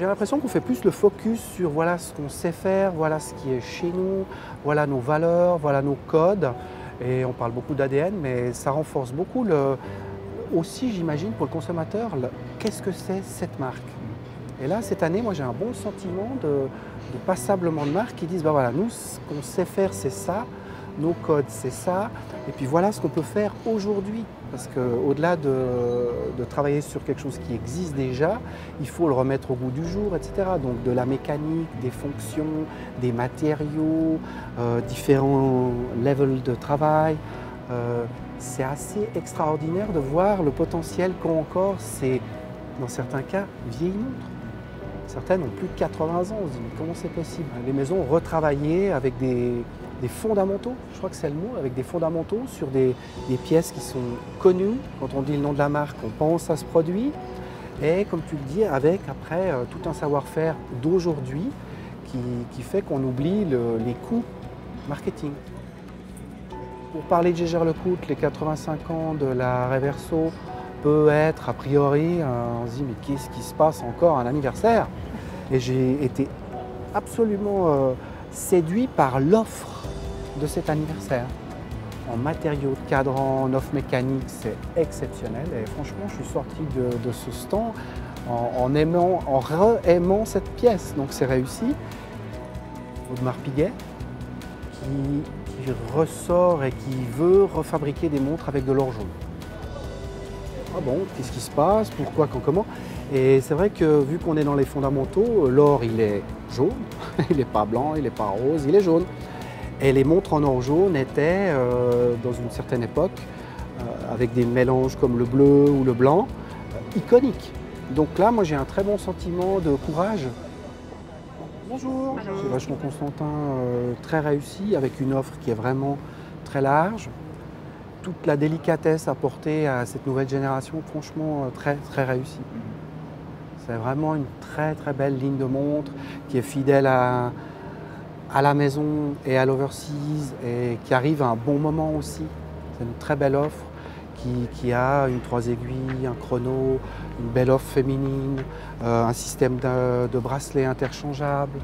J'ai l'impression qu'on fait plus le focus sur voilà ce qu'on sait faire, voilà ce qui est chez nous, voilà nos valeurs, voilà nos codes. Et on parle beaucoup d'ADN, mais ça renforce beaucoup aussi, j'imagine, pour le consommateur, qu'est-ce que c'est cette marque. Et là, cette année, moi j'ai un bon sentiment de passablement de marques qui disent, bah voilà, nous, ce qu'on sait faire, c'est ça, nos codes, c'est ça, et puis voilà ce qu'on peut faire aujourd'hui. Parce qu'au-delà de travailler sur quelque chose qui existe déjà, il faut le remettre au goût du jour, etc. Donc de la mécanique, des fonctions, des matériaux, différents levels de travail. C'est assez extraordinaire de voir le potentiel qu'ont encore ces, dans certains cas, vieilles montres. Certaines ont plus de 80 ans, on se dit comment c'est possible? Les maisons retravaillées avec des fondamentaux, je crois que c'est le mot, avec des fondamentaux sur des pièces qui sont connues. Quand on dit le nom de la marque, on pense à ce produit. Et comme tu le dis, avec après tout un savoir-faire d'aujourd'hui qui fait qu'on oublie les coûts marketing. Pour parler de Jaeger-LeCoultre, les 85 ans de la Reverso peut être a priori, on se dit mais qu'est-ce qui se passe encore à un anniversaire? Et j'ai été absolument séduit par l'offre de cet anniversaire. En matériaux de cadran, en offre mécanique, c'est exceptionnel. Et franchement, je suis sorti de ce stand en re-aimant cette pièce. Donc c'est réussi. Audemars Piguet, qui ressort et qui veut refabriquer des montres avec de l'or jaune. Ah bon, qu'est-ce qui se passe? Pourquoi, quand, comment? Et c'est vrai que vu qu'on est dans les fondamentaux, l'or il est jaune, il n'est pas blanc, il n'est pas rose, il est jaune. Et les montres en or jaune étaient, dans une certaine époque, avec des mélanges comme le bleu ou le blanc, iconiques. Donc là, moi j'ai un très bon sentiment de courage. Bonjour, c'est vachement Constantin, très réussi, avec une offre qui est vraiment très large. Toute la délicatesse apportée à cette nouvelle génération, franchement très, très réussie. C'est vraiment une très, très belle ligne de montre qui est fidèle à la maison et à l'overseas et qui arrive à un bon moment aussi. C'est une très belle offre qui a une 3 aiguilles, un chrono, une belle offre féminine, un système de bracelets interchangeables.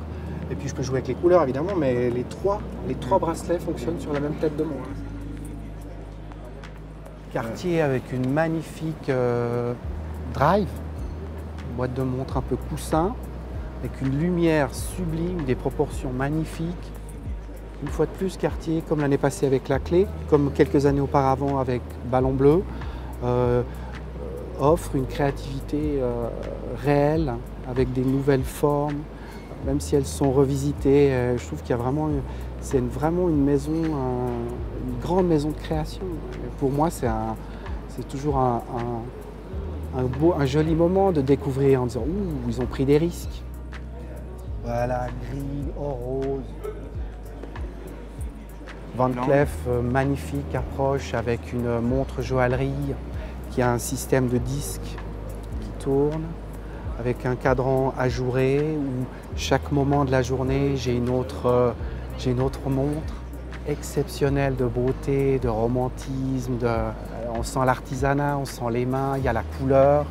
Et puis je peux jouer avec les couleurs évidemment, mais les trois bracelets fonctionnent sur la même tête de montre. Cartier avec une magnifique drive, une boîte de montre un peu coussin, avec une lumière sublime, des proportions magnifiques. Une fois de plus, Cartier, comme l'année passée avec la clé, comme quelques années auparavant avec Ballon Bleu, offre une créativité réelle, avec des nouvelles formes, même si elles sont revisitées. Je trouve qu'il y a vraiment, c'est vraiment une maison, une grande maison de création. Et pour moi, c'est toujours un joli moment de découvrir en disant « Ouh, ils ont pris des risques ». Voilà, gris, or rose. Van Cleef, magnifique approche avec une montre joaillerie qui a un système de disques qui tourne, avec un cadran ajouré où chaque moment de la journée j'ai une autre montre exceptionnelle de beauté, de romantisme, on sent l'artisanat, on sent les mains, il y a la couleur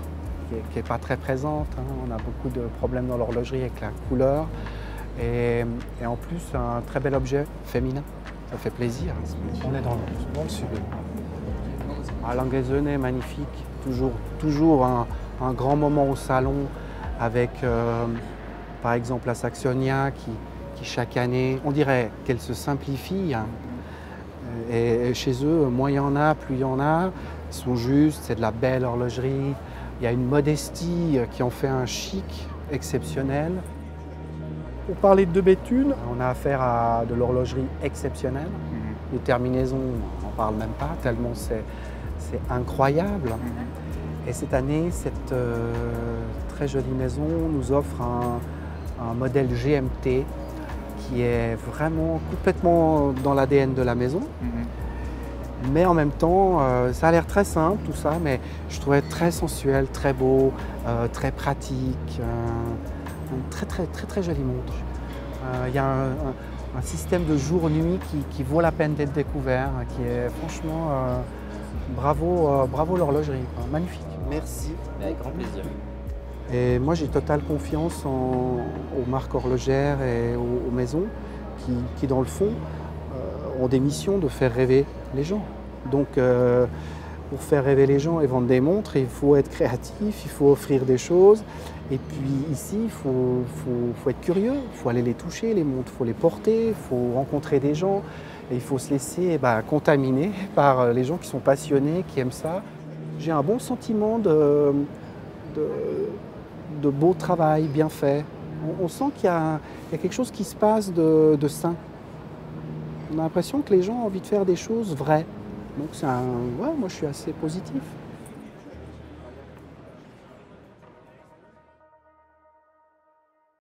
qui n'est pas très présente, hein. On a beaucoup de problèmes dans l'horlogerie avec la couleur et en plus un très bel objet féminin, ça fait plaisir. On est dans le sud. L'engaisonné magnifique, toujours un grand moment au salon avec par exemple la Saxonia qui chaque année, on dirait qu'elle se simplifie. Hein. Et chez eux, moins il y en a, plus il y en a. Ils sont justes, c'est de la belle horlogerie. Il y a une modestie qui en fait un chic exceptionnel. Pour parler de Béthune, on a affaire à de l'horlogerie exceptionnelle. Les terminaisons, on n'en parle même pas, tellement c'est incroyable. Et cette année, cette très jolie maison nous offre un modèle GMT qui est vraiment complètement dans l'ADN de la maison. Mais en même temps, ça a l'air très simple tout ça, mais je trouvais très sensuel, très beau, très pratique, une très jolie montre. Il y a un système de jour-nuit qui vaut la peine d'être découvert, qui est franchement bravo l'horlogerie, magnifique. Merci. Avec grand plaisir. Et moi, j'ai totale confiance aux marques horlogères et aux maisons qui, dans le fond, ont des missions de faire rêver les gens. Donc, pour faire rêver les gens et vendre des montres, il faut être créatif, il faut offrir des choses. Et puis ici, il faut être curieux, il faut aller les toucher, les montres, il faut les porter, il faut rencontrer des gens. Et il faut se laisser contaminer par les gens qui sont passionnés, qui aiment ça. J'ai un bon sentiment de, de beau travail bien fait. On sent qu'il y a quelque chose qui se passe de sain. On a l'impression que les gens ont envie de faire des choses vraies. Donc ouais, moi je suis assez positif.